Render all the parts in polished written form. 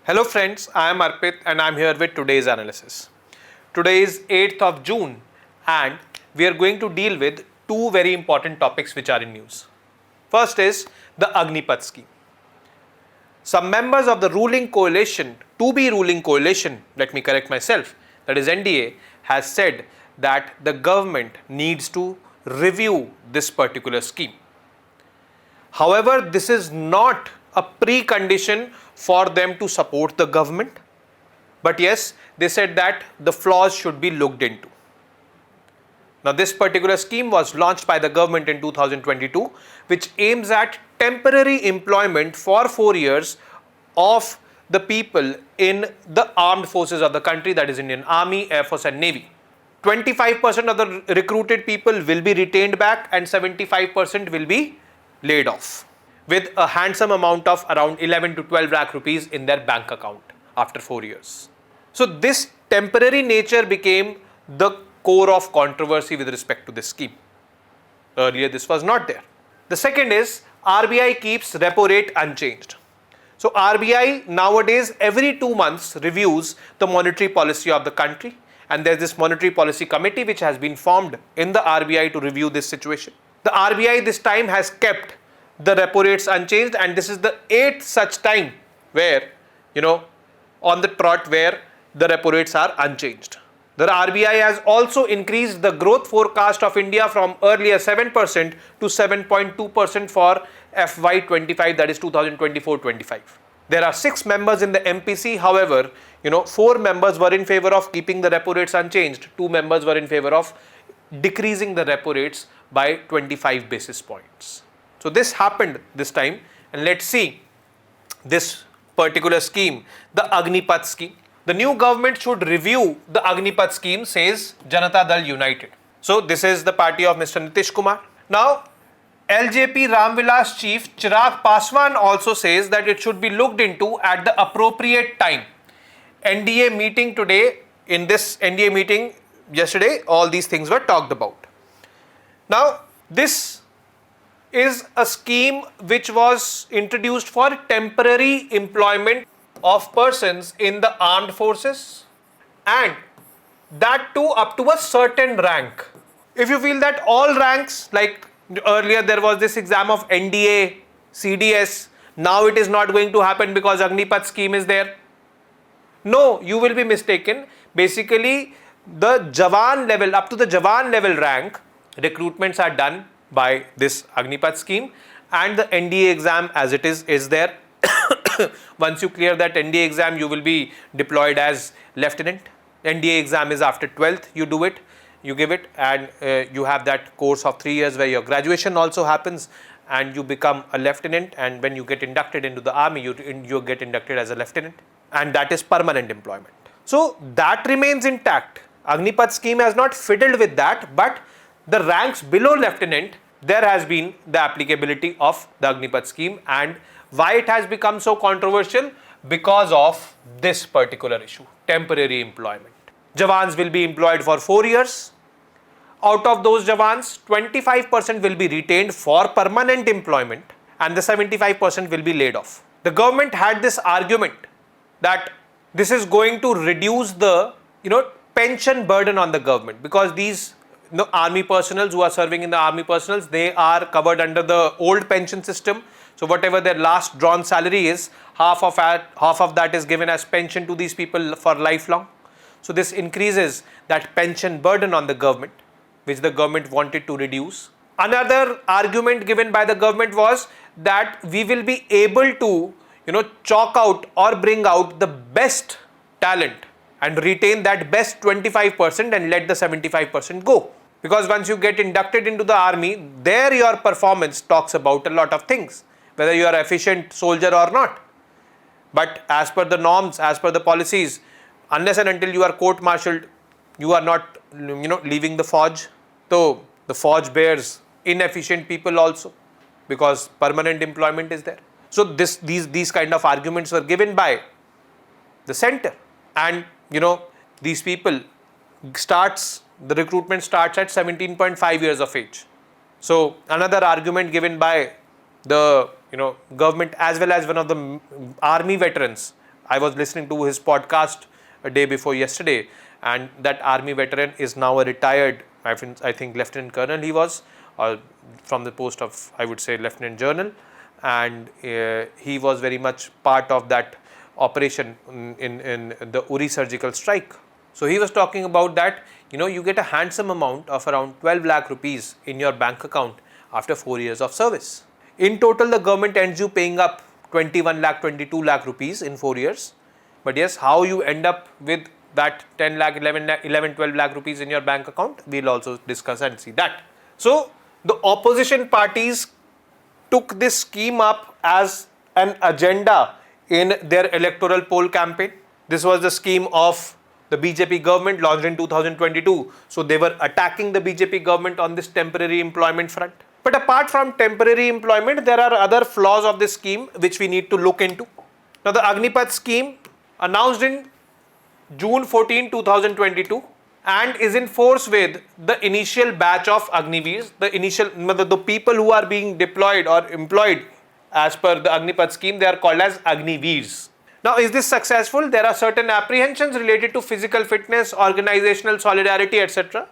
Hello friends, I am Arpit and I am here with today's analysis. Today is 8th of June and we are going to deal with two very important topics which are in news. First is the Agnipath scheme. Some members of the ruling coalition, let me correct myself, that is NDA, has said that the government needs to review this particular scheme. However, this is not a precondition for them to support the government, but yes, they said that the flaws should be looked into. Now, this particular scheme was launched by the government in 2022, which aims at temporary employment for 4 years of the people in the armed forces of the country, that is Indian Army, Air Force and Navy. 25% of the recruited people will be retained back and 75% will be laid off, with a handsome amount of around 11 to 12 lakh rupees in their bank account after 4 years. So this temporary nature became the core of controversy with respect to this scheme. Earlier this was not there. The second is RBI keeps repo rate unchanged. So RBI nowadays every 2 months reviews the monetary policy of the country, and there is this monetary policy committee which has been formed in the RBI to review this situation. The RBI this time has kept the repo rates unchanged, and this is the 8th such time where, on the trot where the repo rates are unchanged. The RBI has also increased the growth forecast of India from earlier 7% to 7.2% for FY25, that is 2024-25. There are 6 members in the MPC. However, 4 members were in favor of keeping the repo rates unchanged. 2 members were in favor of decreasing the repo rates by 25 basis points. So this happened this time, and let's see this particular scheme, the Agnipath scheme. The new government should review the Agnipath scheme, says Janata Dal United. So this is the party of Mr. Nitish Kumar. Now, LJP Ramvilas chief Chirag Paswan also says that it should be looked into at the appropriate time. NDA meeting today, in this NDA meeting yesterday, all these things were talked about. Now, this is a scheme which was introduced for temporary employment of persons in the armed forces, and that too up to a certain rank. If you feel that all ranks, like earlier there was this exam of NDA, CDS, now it is not going to happen because Agnipath scheme is there. No, you will be mistaken. Basically, the Jawan level, up to the Jawan level rank, recruitments are done by this Agnipath scheme, and the NDA exam as it is there. Once you clear that NDA exam, you will be deployed as lieutenant. NDA exam is after 12th, you do it, you give it, and you have that course of 3 years where your graduation also happens and you become a lieutenant, and when you get inducted into the army, you get inducted as a lieutenant, and that is permanent employment. So that remains intact. Agnipath scheme has not fiddled with that, but the ranks below lieutenant, there has been the applicability of the Agnipath scheme. And why it has become so controversial? Because of this particular issue, temporary employment. Jawans will be employed for 4 years. Out of those Jawans, 25% will be retained for permanent employment and the 75% will be laid off. The government had this argument that this is going to reduce the pension burden on the government, because these army personnel who are serving in the army personnel, they are covered under the old pension system. So whatever their last drawn salary is, half of that is given as pension to these people for lifelong. So this increases that pension burden on the government, which the government wanted to reduce. Another argument given by the government was that we will be able to chalk out or bring out the best talent and retain that best 25% and let the 75% go. Because once you get inducted into the army, there your performance talks about a lot of things, whether you are an efficient soldier or not. But as per the norms, as per the policies, unless and until you are court-martialed, you are not leaving the forge. So the forge bears inefficient people also, because permanent employment is there. So these kind of arguments were given by the center, and these people the recruitment starts at 17.5 years of age. So another argument given by the government as well as one of the army veterans, I was listening to his podcast a day before yesterday, and that army veteran is now a retired, I think Lieutenant Colonel he was, or from the post of, I would say, Lieutenant General, and he was very much part of that operation in the Uri surgical strike. So he was talking about that, you get a handsome amount of around 12 lakh rupees in your bank account after 4 years of service. In total, the government ends you paying up 21 lakh, 22 lakh rupees in 4 years. But yes, how you end up with that 10 lakh, 11 lakh, 11, 12 lakh rupees in your bank account, we'll also discuss and see that. So the opposition parties took this scheme up as an agenda in their electoral poll campaign. This was the scheme of the BJP government launched in 2022. So they were attacking the BJP government on this temporary employment front. But apart from temporary employment, there are other flaws of this scheme which we need to look into. Now the Agnipath scheme announced in June 14, 2022 and is in force with the initial batch of Agniveers, the people who are being deployed or employed as per the Agnipath scheme, they are called as Agniveers. Now, is this successful? There are certain apprehensions related to physical fitness, organizational solidarity, etc.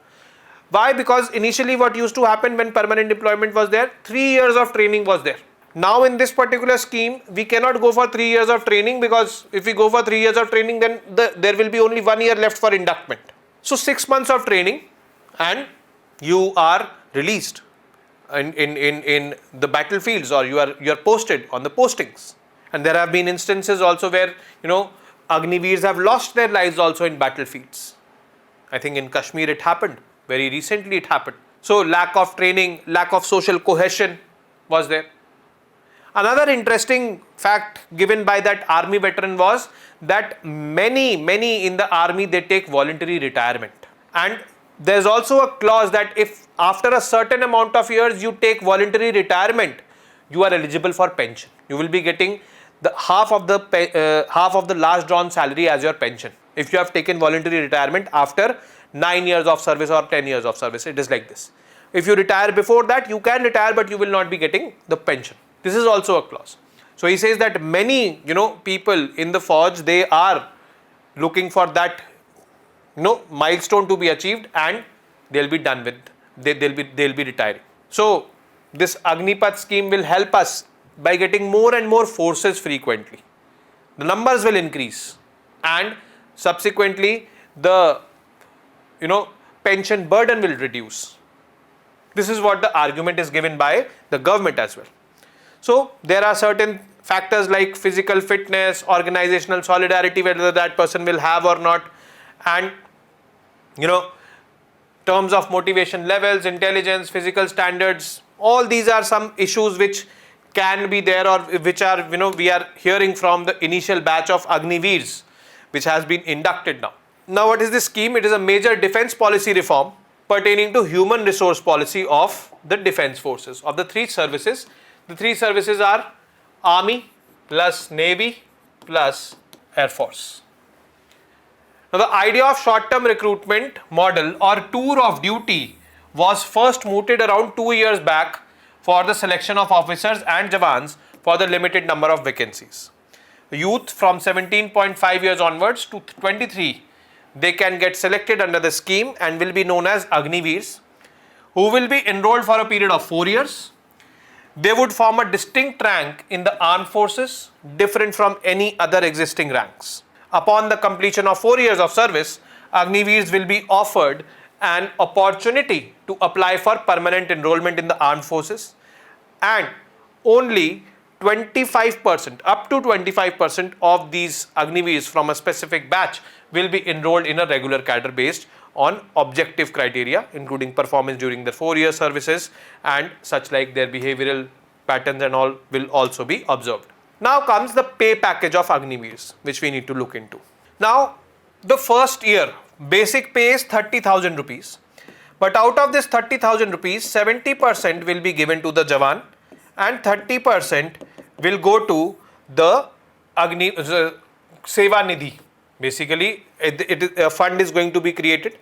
Why? Because initially what used to happen when permanent deployment was there, 3 years of training was there. Now in this particular scheme, we cannot go for 3 years of training, because if we go for 3 years of training, then there will be only 1 year left for inductment. So 6 months of training and you are released in the battlefields, or you are posted on the postings. And there have been instances also where Agniveers have lost their lives also in battlefields. I think in Kashmir it happened, very recently it happened. So lack of training, lack of social cohesion was there. Another interesting fact given by that army veteran was that many in the army, they take voluntary retirement. And there's also a clause that if after a certain amount of years you take voluntary retirement, you are eligible for pension. You will be getting the half of the last drawn salary as your pension if you have taken voluntary retirement after 9 years of service or 10 years of service. It is like this. If you retire before that, you can retire, but you will not be getting the pension. This is also a clause. So he says that many people in the Fauj, they are looking for that milestone to be achieved, and they'll be done with, they'll be retiring. So this Agnipath scheme will help us by getting more and more forces frequently. The numbers will increase, and subsequently the pension burden will reduce. This is what the argument is given by the government as well. So there are certain factors like physical fitness, organizational solidarity, whether that person will have or not, and terms of motivation levels, intelligence, physical standards. All these are some issues which can be there, or which are we are hearing from the initial batch of Agniveers which has been inducted now. Now what is this scheme? It is a major defense policy reform pertaining to human resource policy of the defense forces of the 3 services. The 3 services are Army plus Navy plus Air Force. Now the idea of short-term recruitment model or tour of duty was first mooted around 2 years back for the selection of officers and Jawans for the limited number of vacancies. Youth from 17.5 years onwards to 23, they can get selected under the scheme and will be known as Agniveers, who will be enrolled for a period of 4 years. They would form a distinct rank in the armed forces, different from any other existing ranks. Upon the completion of 4 years of service, Agniveers will be offered an opportunity to apply for permanent enrollment in the armed forces, and only 25%, up to 25% of these Agniveers from a specific batch will be enrolled in a regular cadre based on objective criteria, including performance during their 4-year services, and such like their behavioral patterns and all will also be observed. Now comes the pay package of Agniveers, which we need to look into. Now the first year basic pay is 30,000 rupees, but out of this 30,000 rupees, 70% will be given to the Jawan and 30% will go to the Seva Nidhi. Basically, a fund is going to be created.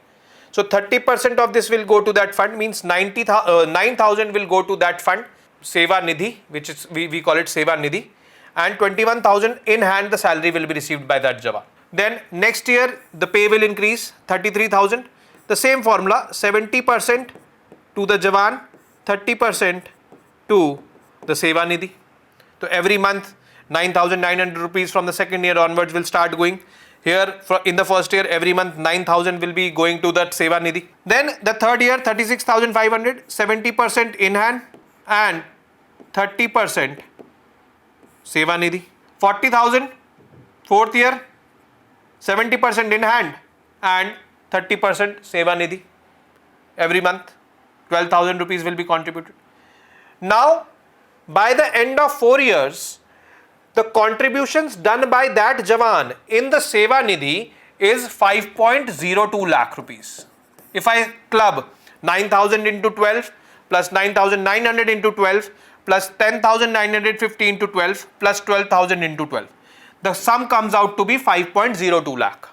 So 30% of this will go to that fund, means 9,000 will go to that fund, Seva Nidhi, which is we call it Seva Nidhi, and 21,000 in hand the salary will be received by that Jawan. Then next year the pay will increase 33,000. The same formula, 70% to the Jawan, 30% to the Seva Nidhi. So every month 9,900 rupees from the second year onwards will start going. Here in the first year every month 9,000 will be going to that Seva Nidhi. Then the third year 36,500, 70% in hand and 30% Seva Nidhi. 40,000 fourth year, 70% in hand and 30% Seva Nidhi. Every month 12,000 rupees will be contributed. Now by the end of 4 years, the contributions done by that Jawan in the Seva Nidhi is 5.02 lakh rupees. If I club 9,000 into 12 plus 9,900 into 12 plus 10,950 into 12 plus 12,000 into 12, the sum comes out to be 5.02 lakh.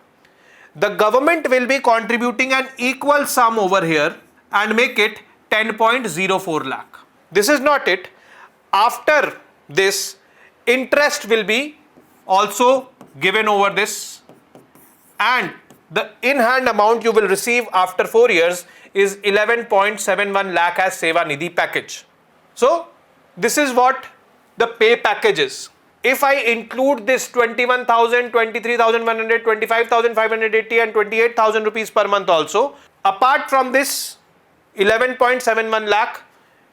The government will be contributing an equal sum over here and make it 10.04 lakh. This is not it. After this, interest will be also given over this, and the in-hand amount you will receive after 4 years is 11.71 lakh as Seva Nidhi package. So this is what the pay package is. If I include this 21,000, 23,100, 25,580 and 28,000 rupees per month also, apart from this 11.71 lakh,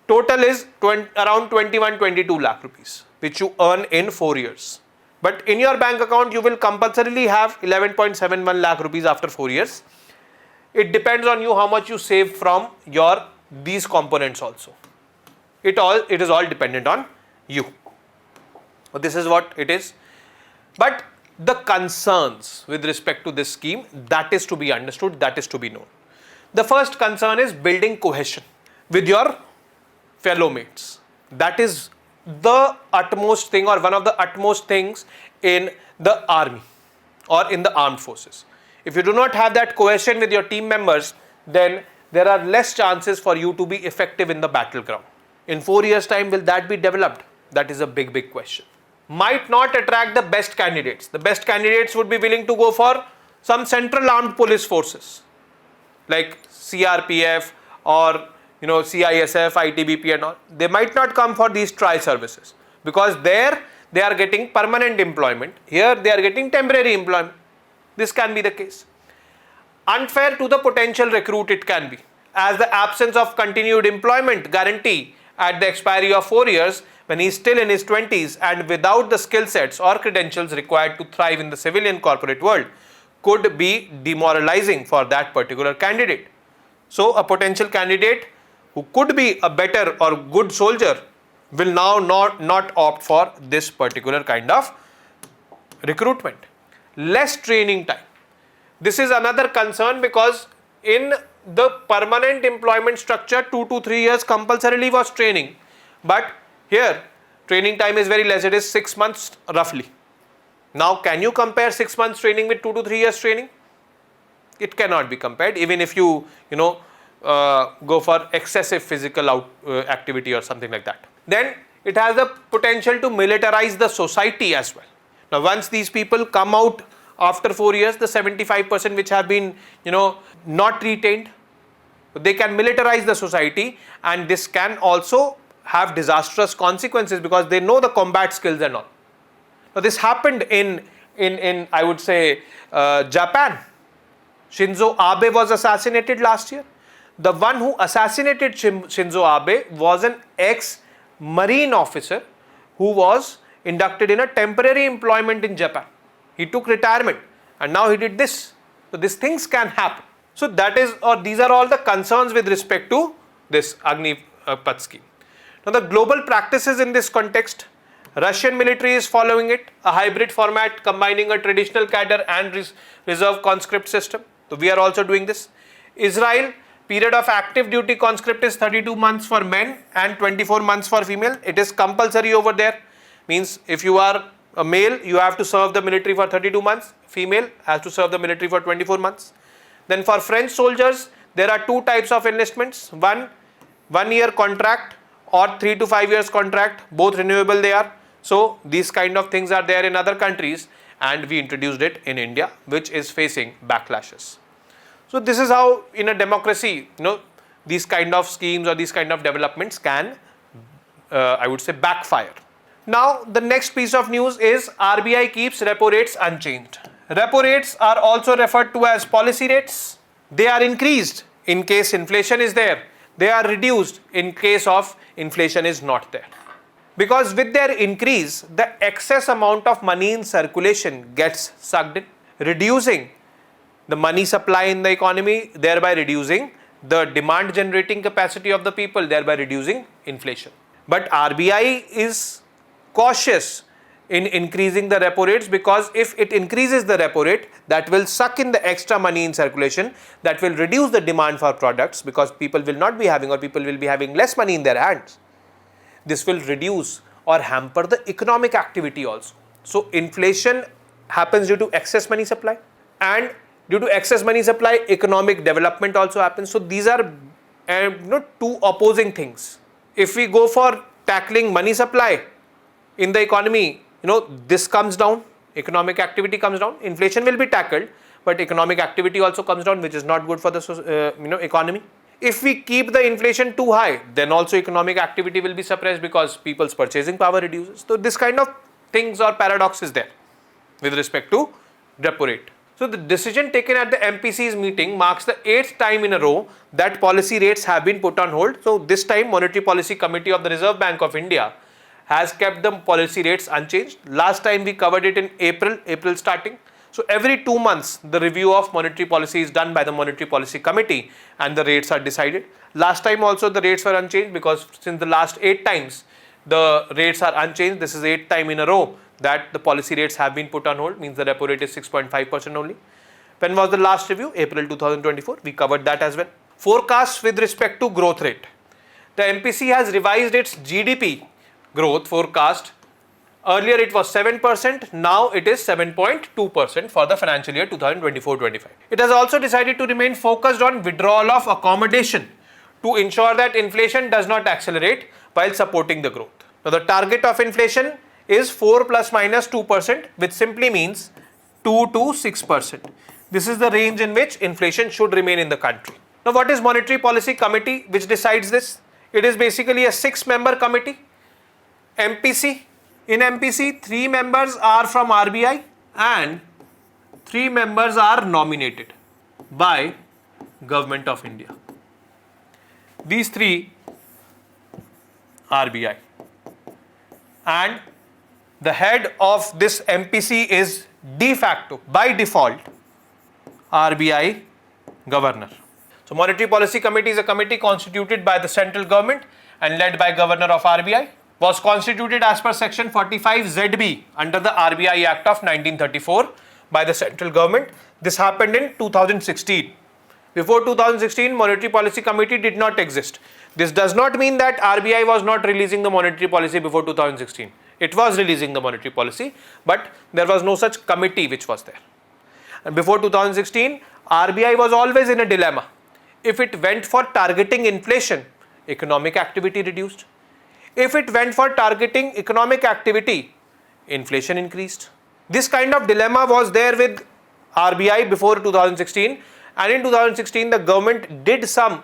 total is around 21-22 lakh rupees, which you earn in 4 years. But in your bank account, you will compulsorily have 11.71 lakh rupees after 4 years. It depends on you how much you save from these components also. It is all dependent on you. So this is what it is. But the concerns with respect to this scheme, that is to be understood, that is to be known. The first concern is building cohesion with your fellow mates. That is the utmost thing, or one of the utmost things in the army or in the armed forces. If you do not have that cohesion with your team members, then there are less chances for you to be effective in the battleground. In 4 years' time, will that be developed? That is a big question. Might not attract the best candidates. The best candidates would be willing to go for some central armed police forces like CRPF or CISF, ITBP and all. They might not come for these tri-services because there they are getting permanent employment. Here they are getting temporary employment. This can be the case. Unfair to the potential recruit it can be, as the absence of continued employment guarantee at the expiry of 4 years when he is still in his 20s and without the skill sets or credentials required to thrive in the civilian corporate world could be demoralizing for that particular candidate. So a potential candidate who could be a better or good soldier will now not opt for this particular kind of recruitment. Less training time. This is another concern because in the permanent employment structure 2 to 3 years compulsorily was training, but here training time is very less. It is 6 months roughly. Now can you compare 6 months training with 2 to 3 years training? It cannot be compared, even if you go for excessive physical activity or something like that. Then it has the potential to militarize the society as well. Now once these people come out after 4 years, the 75% which have been not retained, they can militarize the society, and this can also have disastrous consequences because they know the combat skills and all. Now this happened in I would say Japan. Shinzo Abe was assassinated last year. The one who assassinated Shinzo Abe was an ex-marine officer who was inducted in a temporary employment in Japan. He took retirement and now he did this. So these things can happen. So that is, or these are all the concerns with respect to this Agnipath scheme. Now the global practices in this context, Russian military is following it, a hybrid format combining a traditional cadre and reserve conscript system. So we are also doing this. Israel, period of active duty conscript is 32 months for men and 24 months for female. It is compulsory over there. Means if you are a male, you have to serve the military for 32 months. Female has to serve the military for 24 months. Then for French soldiers, there are two types of enlistments. One year contract or 3 to 5 years contract, both renewable they are. So these kind of things are there in other countries and we introduced it in India, which is facing backlashes. So this is how in a democracy, these kind of schemes or these kind of developments can, I would say, backfire. Now the next piece of news is RBI keeps repo rates unchanged. Repo rates are also referred to as policy rates. They are increased in case inflation is there. They are reduced in case of inflation is not there. Because with their increase, the excess amount of money in circulation gets sucked in, reducing the money supply in the economy, thereby reducing the demand generating capacity of the people, thereby reducing inflation. But RBI is cautious in increasing the repo rates, because if it increases the repo rate, that will suck in the extra money in circulation, that will reduce the demand for products, because people will not be having, or people will be having less money in their hands. This will reduce or hamper the economic activity also. So inflation happens due to excess money supply, and due to excess money supply, economic development also happens. So these are two opposing things. If we go for tackling money supply in the economy, this comes down, economic activity comes down, inflation will be tackled, but economic activity also comes down, which is not good for the economy. If we keep the inflation too high, then also economic activity will be suppressed because people's purchasing power reduces. So this kind of things or paradox is there with respect to repo rate. So the decision taken at the MPC's meeting marks the 8th time in a row that policy rates have been put on hold. So this time Monetary Policy Committee of the Reserve Bank of India has kept the policy rates unchanged. Last time we covered it in April starting. So every 2 months the review of monetary policy is done by the Monetary Policy Committee and the rates are decided. Last time also the rates were unchanged, because since the last 8 times the rates are unchanged, this is 8th time in a row that the policy rates have been put on hold, means the repo rate is 6.5% only. When was the last review? April 2024. We covered that as well. Forecasts with respect to growth rate. The MPC has revised its GDP growth forecast. Earlier it was 7%, now it is 7.2% for the financial year 2024-25. It has also decided to remain focused on withdrawal of accommodation to ensure that inflation does not accelerate while supporting the growth. Now the target of inflation is 4 plus minus 2%, which simply means 2 to 6%. This is the range in which inflation should remain in the country. Now what is Monetary Policy Committee which decides this? It is basically a 6-member committee. MPC. In MPC, 3 members are from RBI and 3 members are nominated by Government of India. These 3 RBI, and the head of this MPC is de facto, by default, RBI Governor. So Monetary Policy Committee is a committee constituted by the central government and led by Governor of RBI. Was constituted as per section 45 ZB under the RBI Act of 1934 by the central government. This happened in 2016. Before 2016, Monetary Policy Committee did not exist. This does not mean that RBI was not releasing the monetary policy before 2016. It was releasing the monetary policy, but there was no such committee which was there. And before 2016, RBI was always in a dilemma. If it went for targeting inflation, economic activity reduced. If it went for targeting economic activity, inflation increased. This kind of dilemma was there with RBI before 2016, and in 2016 the government did some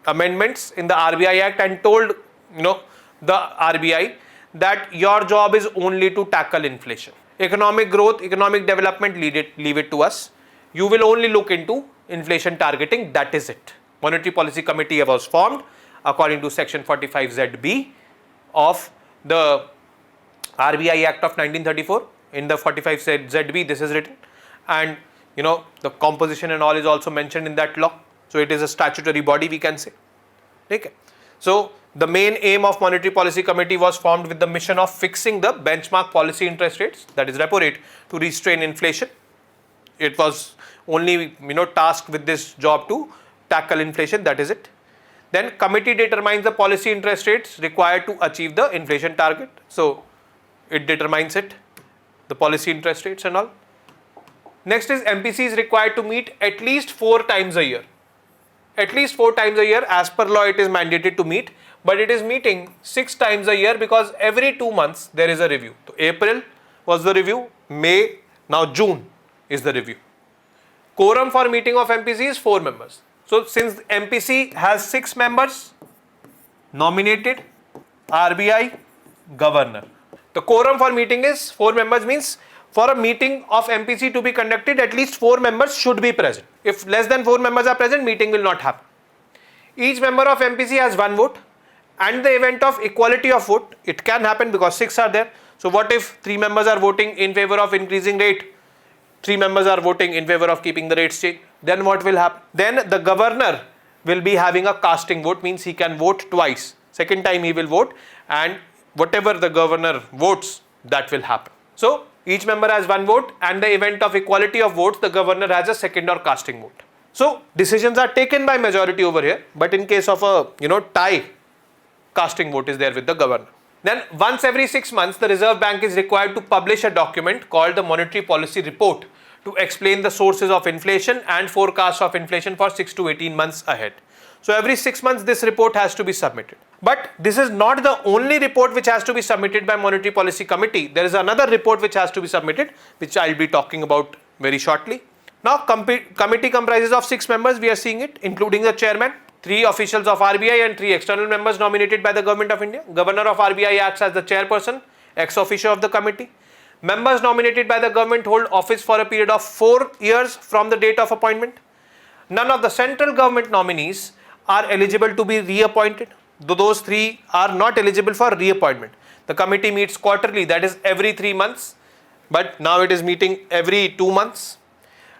amendments in the RBI Act and told the RBI that your job is only to tackle inflation. Economic growth, economic development, leave it to us. You will only look into inflation targeting, that is it. Monetary Policy Committee was formed according to section 45 ZB of the RBI Act of 1934. In the 45 ZB this is written, and the composition and all is also mentioned in that law. So it is a statutory body, we can say. Okay. So the main aim of Monetary Policy Committee was formed with the mission of fixing the benchmark policy interest rates, that is repo rate, to restrain inflation. It was only tasked with this job to tackle inflation, that is it. Then committee determines the policy interest rates required to achieve the inflation target. So it determines it, the policy interest rates and all. Next is MPC is required to meet at least 4 times a year. At least 4 times a year, as per law it is mandated to meet, but it is meeting 6 times a year because every 2 months there is a review. So April was the review, May, now June is the review. Quorum for meeting of MPC is 4 members. So since MPC has 6 members, nominated, RBI, governor. The quorum for meeting is 4 members, means for a meeting of MPC to be conducted, at least 4 members should be present. If less than 4 members are present, meeting will not happen. Each member of MPC has 1 vote, and the event of equality of vote, it can happen because 6 are there. So what if 3 members are voting in favor of increasing rate, 3 members are voting in favor of keeping the rates changed? Then what will happen? Then the governor will be having a casting vote, means he can vote twice. Second time he will vote, and whatever the governor votes, that will happen. So each member has 1 vote, and the event of equality of votes, the governor has a second or casting vote. So decisions are taken by majority over here, but in case of a tie, casting vote is there with the governor. Then once every 6 months, the Reserve Bank is required to publish a document called the Monetary Policy Report to explain the sources of inflation and forecast of inflation for 6 to 18 months ahead. So every 6 months this report has to be submitted. But this is not the only report which has to be submitted by Monetary Policy Committee. There is another report which has to be submitted, which I will be talking about very shortly. Now committee comprises of 6 members, we are seeing it, including the chairman, 3 officials of RBI and 3 external members nominated by the Government of India. Governor of RBI acts as the chairperson, ex officio of the committee. Members nominated by the government hold office for a period of 4 years from the date of appointment. None of the central government nominees are eligible to be reappointed, though those 3 are not eligible for reappointment. The committee meets quarterly, that is every 3 months, but now it is meeting every 2 months.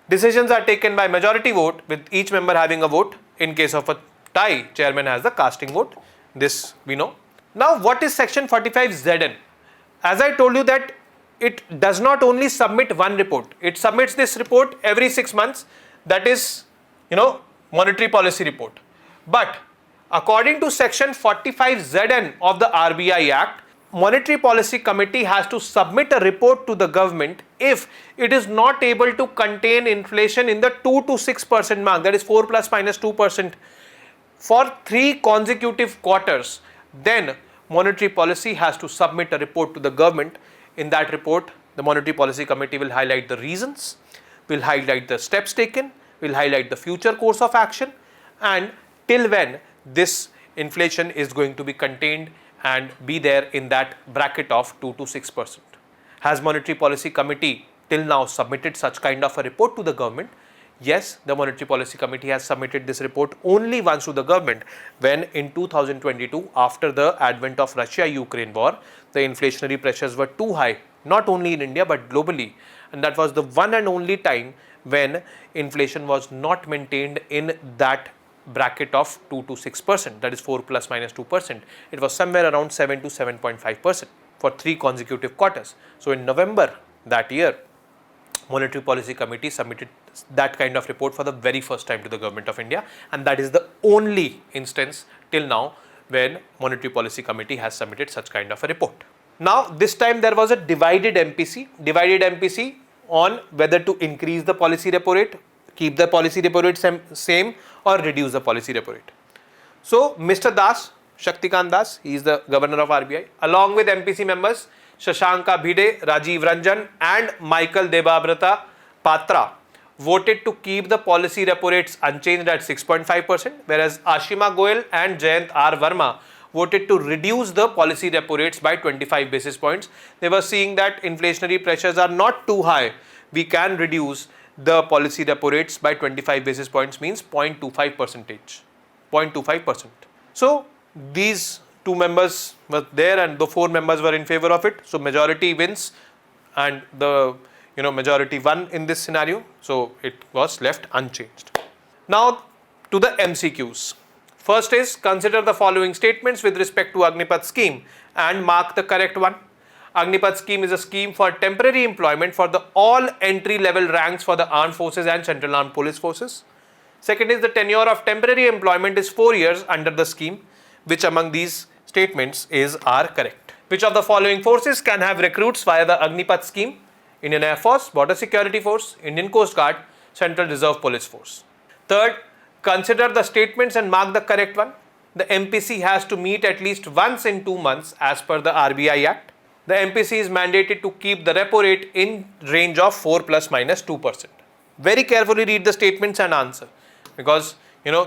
Decisions are taken by majority vote, with each member having a vote. In case of a tie, chairman has the casting vote. This we know. Now what is section 45ZN? As I told you that it does not only submit 1 report, it submits this report every 6 months, that is monetary policy report. But according to section 45ZN of the RBI Act, Monetary Policy Committee has to submit a report to the government if it is not able to contain inflation in the 2 to 6% mark, that is 4 plus minus 2% for 3 consecutive quarters. Then Monetary Policy has to submit a report to the government. In that report, the Monetary Policy Committee will highlight the reasons, will highlight the steps taken, will highlight the future course of action, and till when this inflation is going to be contained and be there in that bracket of 2 to 6%. Has Monetary Policy Committee till now submitted such kind of a report to the government? Yes, the Monetary Policy Committee has submitted this report only once to the government, when in 2022, after the advent of Russia-Ukraine war, the inflationary pressures were too high, not only in India but globally, and that was the one and only time when inflation was not maintained in that bracket of 2 to 6%, that is 4 plus minus 2%. It was somewhere around 7 to 7.5% for 3 consecutive quarters. So in November that year, Monetary Policy Committee submitted that kind of report for the very first time to the Government of India, and that is the only instance till now when Monetary Policy Committee has submitted such kind of a report. Now this time there was a divided MPC on whether to increase the policy repo rate, keep the policy repo rate same, or reduce the policy repo rate. So Mr. Das, Shaktikant Das, he is the Governor of RBI, along with MPC members Shashanka Bhide, Rajiv Ranjan and Michael Debabrata Patra, voted to keep the policy repo rates unchanged at 6.5%, whereas Ashima Goel and Jayant R. Verma voted to reduce the policy repo rates by 25 basis points. They were seeing that inflationary pressures are not too high. We can reduce the policy repo rates by 25 basis points, means 0.25%. So these 2 members were there and the 4 members were in favor of it. So majority wins and the majority won in this scenario. So it was left unchanged. Now to the MCQs. First is, consider the following statements with respect to Agnipath scheme and mark the correct one. Agnipath scheme is a scheme for temporary employment for the all entry level ranks for the armed forces and central armed police forces. Second is, the tenure of temporary employment is 4 years under the scheme. Which among these statements are correct? Which of the following forces can have recruits via the Agnipath scheme? Indian Air Force, Border Security Force, Indian Coast Guard, Central Reserve Police Force. Third, consider the statements and mark the correct one. the MPC has to meet at least once in 2 months as per the RBI Act. The MPC is mandated to keep the repo rate in range of 4 plus minus 2%. Very carefully read the statements and answer, because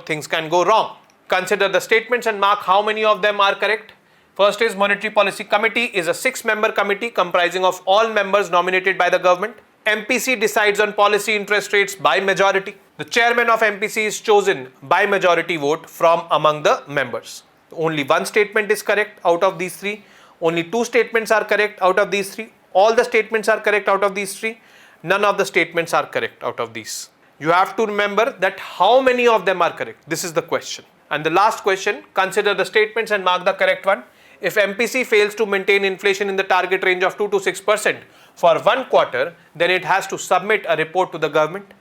things can go wrong. Consider the statements and mark how many of them are correct. First is Monetary Policy Committee is a 6-member committee comprising of all members nominated by the government. MPC decides on policy interest rates by majority. The chairman of MPC is chosen by majority vote from among the members. Only one statement is correct out of these 3. Only 2 statements are correct out of these 3. All the statements are correct out of these 3. None of the statements are correct out of these. You have to remember that how many of them are correct. This is the question. And the last question, consider the statements and mark the correct one. If MPC fails to maintain inflation in the target range of 2 to 6% for 1 quarter, then it has to submit a report to the government.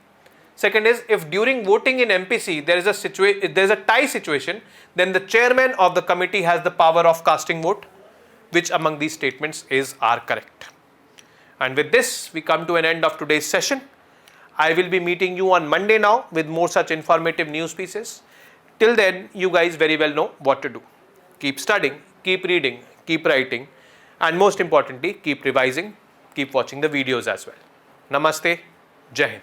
Second is, if during voting in MPC there is a tie situation, then the chairman of the committee has the power of casting vote. Which among these statements are correct? And with this, we come to an end of today's session. I will be meeting you on Monday now with more such informative news pieces. Till then, you guys very well know what to do. Keep studying, keep reading, keep writing, and most importantly, keep revising, keep watching the videos as well. Namaste, Jai Hind.